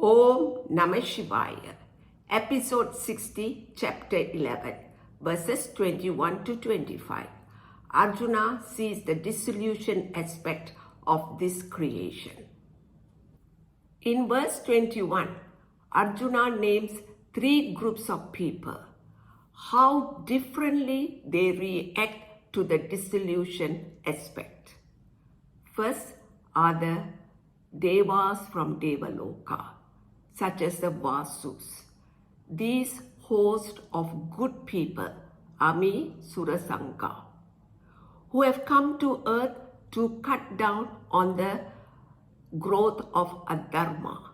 Om Namah Shivaya, Episode 60, Chapter 11, verses 21 to 25. Arjuna sees the dissolution aspect of this creation. In verse 21, Arjuna names three groups of people, how differently they react to the dissolution aspect. First are the Devas from Devaloka, such as the Vasus. These hosts of good people, Ami Surasanga, who have come to earth to cut down on the growth of adharma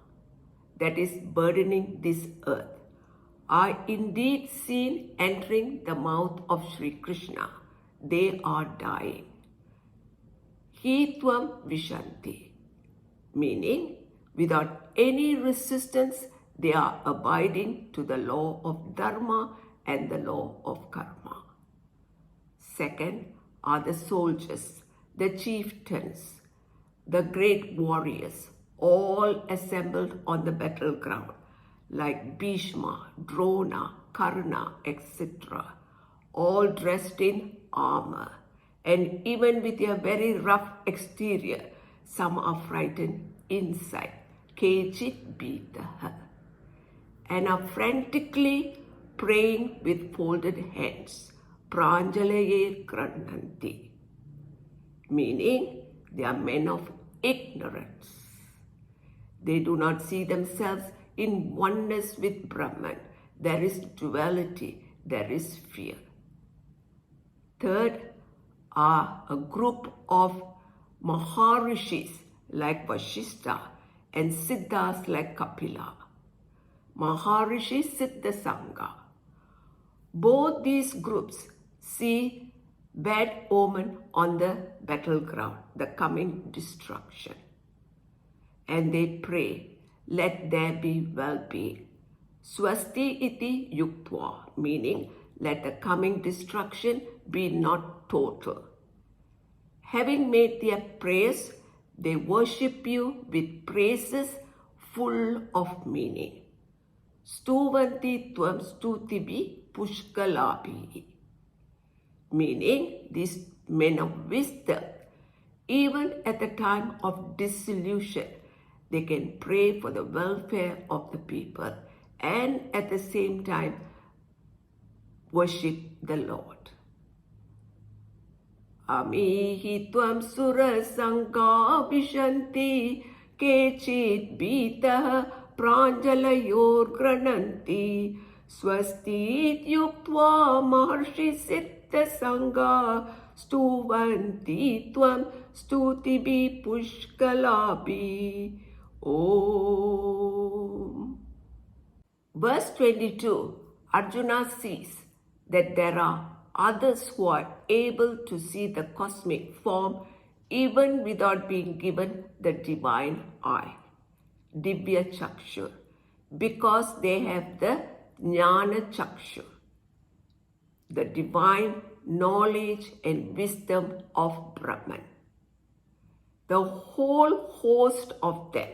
that is burdening this earth, are indeed seen entering the mouth of Sri Krishna. They are dying. Hi tvam vishanti, meaning without any resistance, they are abiding to the law of dharma and the law of karma. Second are the soldiers, the chieftains, the great warriors, all assembled on the battleground, like Bhishma, Drona, Karna, etc., all dressed in armor, and even with a very rough exterior, some are frightened inside, kechit bitaha, and are frantically praying with folded hands, pranjalaye grananti, meaning they are men of ignorance. They do not see themselves in oneness with Brahman. There is duality, there is fear. Third are a group of Maharishis like Vashishta and Siddhas like Kapila. Maharishi Siddha Sangha. Both these groups see bad omen on the battleground, the coming destruction. And they pray, let there be well-being. Swasti iti yuktva, meaning let the coming destruction be not total. Having made their prayers, they worship you with praises full of meaning. Stuvanti tvam stutibi pushkalabi, meaning these men of wisdom, even at the time of dissolution, they can pray for the welfare of the people and at the same time worship the Lord. Amihi tvam surasanga vishanti kechit bitaha pranjalayor grananti swastit yuktva maharshi siddha sangha stuvanti tvam stutibi pushkalabi. Om. Verse 22, Arjuna sees that there are others who are able to see the cosmic form even without being given the divine eye, Divya Chakshur, because they have the Jnana Chakshur, the divine knowledge and wisdom of Brahman. The whole host of them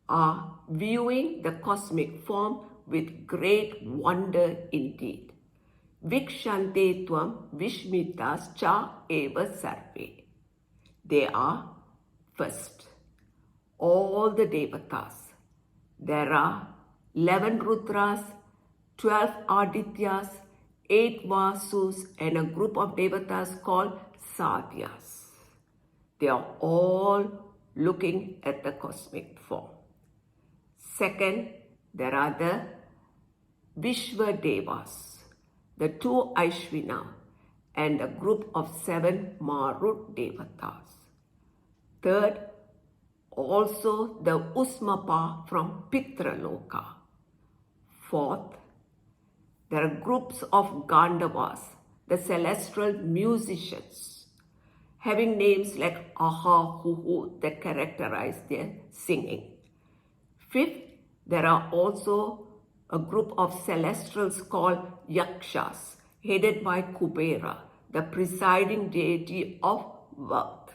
are viewing the cosmic form with great wonder indeed. Vikshante tvam vishmitas cha eva sarve. They are first, all the devatas. There are 11 Rudras, 12 Adityas, 8 Vasus, and a group of devatas called Sadhyas. They are all looking at the cosmic form. Second, there are the Vishwa Devas, the 2 Aishvina, and a group of 7 Marut Devatas. Third, also the Usmapa from Pitraloka. Fourth, there are groups of Gandavas, the celestial musicians, having names like Aha, Huhu that characterize their singing. Fifth, there are also a group of celestials called Yakshas, headed by Kubera, the presiding deity of wealth.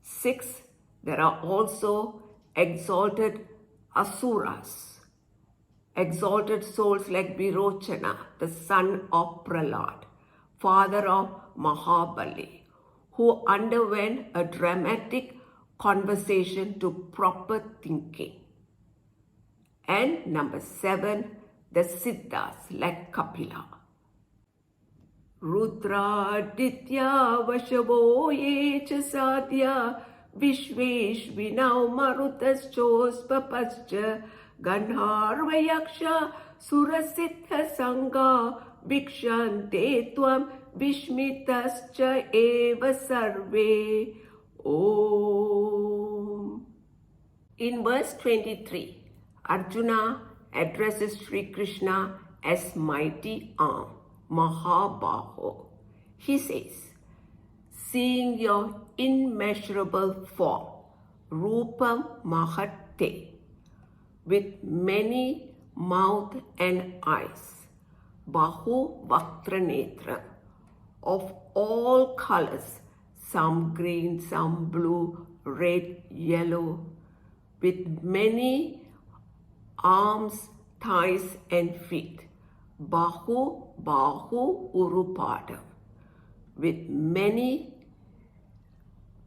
Sixth, there are also exalted asuras, exalted souls like Virochana, the son of Prahlad, father of Mahabali, who underwent a dramatic conversion to proper thinking. And number 7, the Siddhas like Kapila. Rudraditya Vashavo Yecha Sadhya Vishveshvinau Marutaschospapascha Gandharvayaksha Surasiddha Sangha Vikshante Tvam Vishmitascha Eva Sarve. Om. In verse 23, Arjuna addresses Sri Krishna as mighty arm, Mahabaho. He says, seeing your immeasurable form, Rupam Mahate, with many mouth and eyes, Bahu Vaktranetra, of all colors, some green, some blue, red, yellow, with many arms, thighs and feet, Bahu Urupadam, with many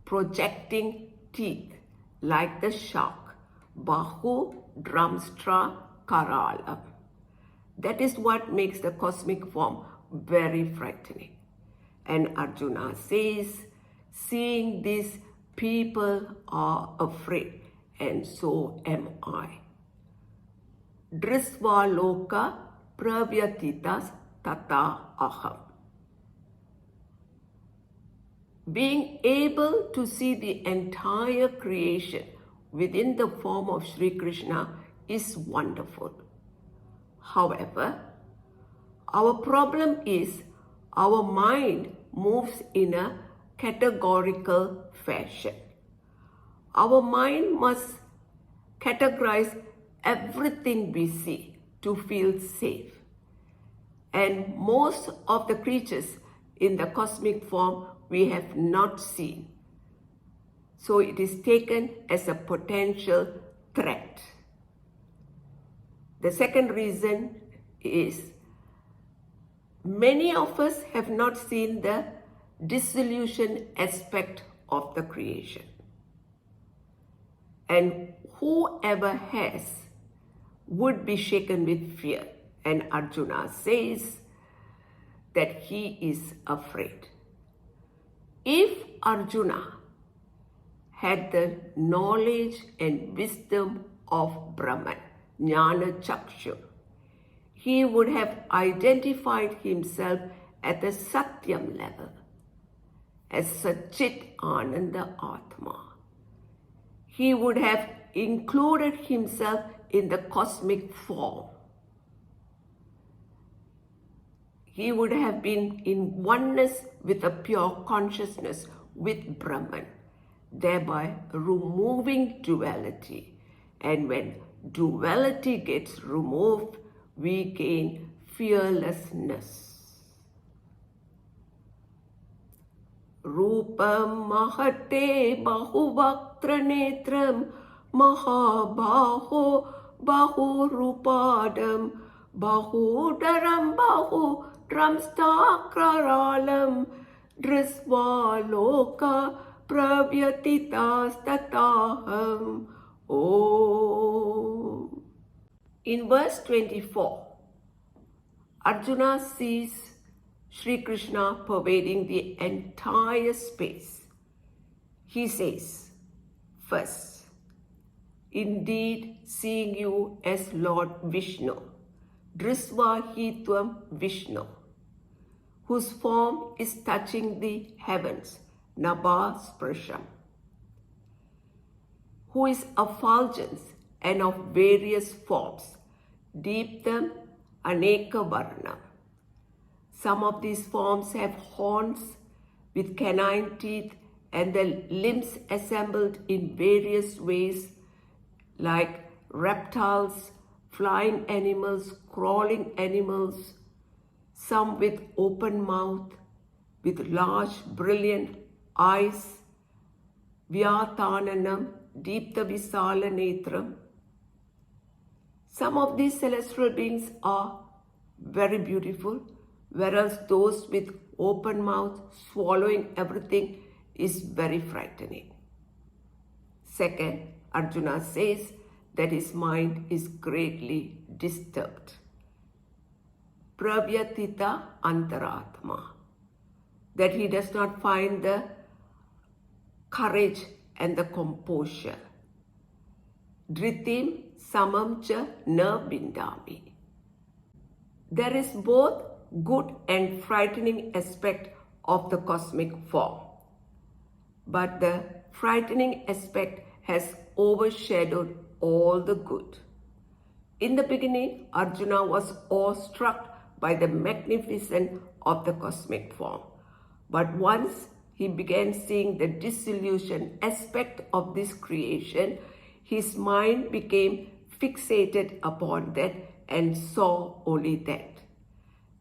projecting teeth like the shark, Bahu Dramstra Karalam. That is what makes the cosmic form very frightening. And Arjuna says, seeing this, people are afraid, and so am I. Drisva loka pravyatitas tata aham. Being able to see the entire creation within the form of Sri Krishna is wonderful. However, our problem is our mind moves in a categorical fashion. Our mind must categorize everything we see to feel safe. And most of the creatures in the cosmic form we have not seen. So it is taken as a potential threat. The second reason is many of us have not seen the dissolution aspect of the creation. And whoever has would be shaken with fear. And Arjuna says that he is afraid. If Arjuna had the knowledge and wisdom of Brahman, Jnana Chakshu, he would have identified himself at the Satyam level as Satchit Ananda Atma. He would have included himself in the cosmic form. He would have been in oneness with a pure consciousness with Brahman, thereby removing duality. And when duality gets removed, we gain fearlessness. Rupam mahate bahuvaktra netram mahabaho bahurupadam bahudaram bahudramstakraralam drisva loka pravyatitas tataham. Om. In verse 24, Arjuna sees Sri Krishna pervading the entire space. He says, first, indeed seeing you as Lord Vishnu, Drisva Hitvam Vishnu, whose form is touching the heavens, Nabha Sprasham, who is effulgence and of various forms, Deeptam Aneka Varna. Some of these forms have horns with canine teeth and the limbs assembled in various ways, like reptiles, flying animals, crawling animals, some with open mouth, with large brilliant eyes, Vyatananam, Deepta Visala Netram. Some of these celestial beings are very beautiful, whereas those with open mouth, swallowing everything, is very frightening. Second, Arjuna says that his mind is greatly disturbed. Pravyatita antaratma, that he does not find the courage and the composure. Dhritim samam cha na bindami. There is both good and frightening aspect of the cosmic form. But the frightening aspect has overshadowed all the good. In the beginning, Arjuna was awestruck by the magnificence of the cosmic form. But once he began seeing the dissolution aspect of this creation, his mind became fixated upon that and saw only that.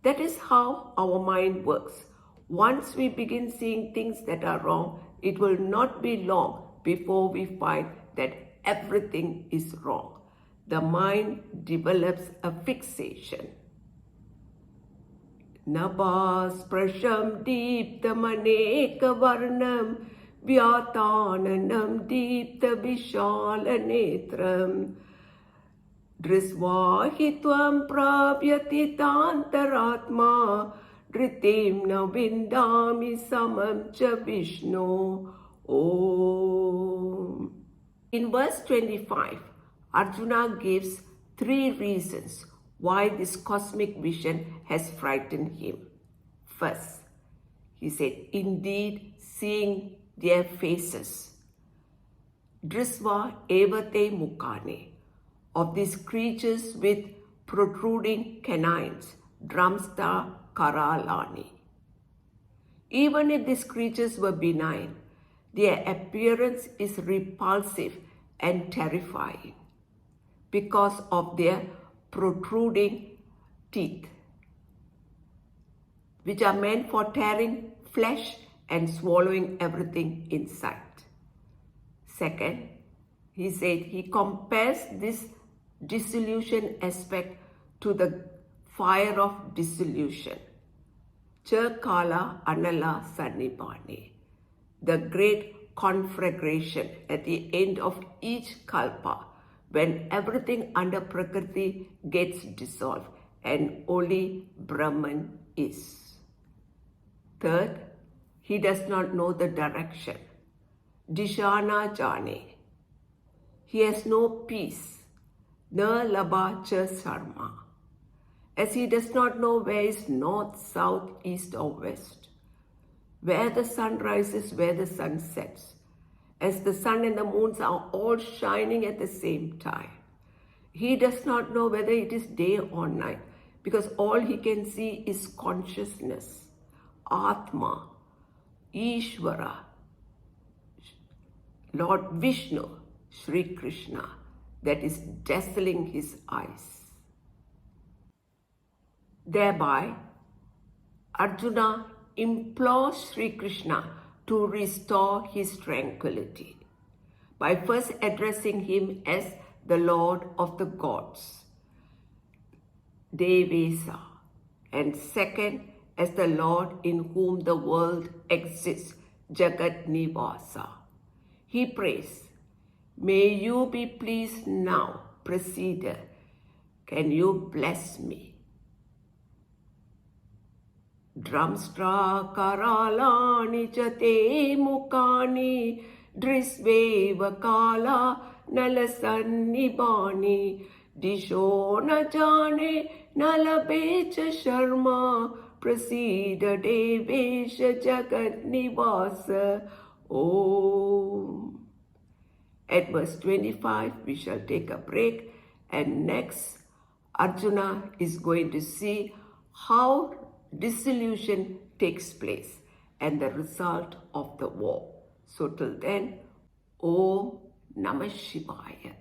That is how our mind works. Once we begin seeing things that are wrong, it will not be long before we find that everything is wrong. The mind develops a fixation. Nabhasprasham deeptamaneka varnam vyatananam deepta vishalanetram drisvahitvam pravyatitantaratma dhritim na vindami samam cha Vishnu. Om. In verse 25, Arjuna gives 3 reasons why this cosmic vision has frightened him. First, he said, indeed, seeing their faces. Drisva evate mukane, of these creatures with protruding canines, dramsta karalani. Even if these creatures were benign, their appearance is repulsive and terrifying because of their protruding teeth, which are meant for tearing flesh and swallowing everything in sight. Second, he said he compares this dissolution aspect to the fire of dissolution. Chakala anala sannibhane, the great conflagration at the end of each kalpa, when everything under Prakriti gets dissolved and only Brahman is. Third, he does not know the direction. Dishana jane. He has no peace. Na labha cha sarma. As he does not know where is north, south, east or west, where the sun rises, where the sun sets, as the sun and the moons are all shining at the same time. He does not know whether it is day or night, because all he can see is consciousness, Atma, Ishvara, Lord Vishnu, Sri Krishna, that is dazzling his eyes. Thereby, Arjuna implores Sri Krishna to restore his tranquility by first addressing him as the Lord of the gods, Devesa, and second as the Lord in whom the world exists, Jagat Nivasa. He prays, may you be pleased now, Prasida, can you bless me? Dramstra karalani jate mukani drisveva kala nalasannibani disho na jane nalabecha sharma prasida devesha jagat nivasa. Om. At verse 25 we shall take a break, and next Arjuna is going to see how dissolution takes place and the result of the war. So till then, Om Namah Shivaya.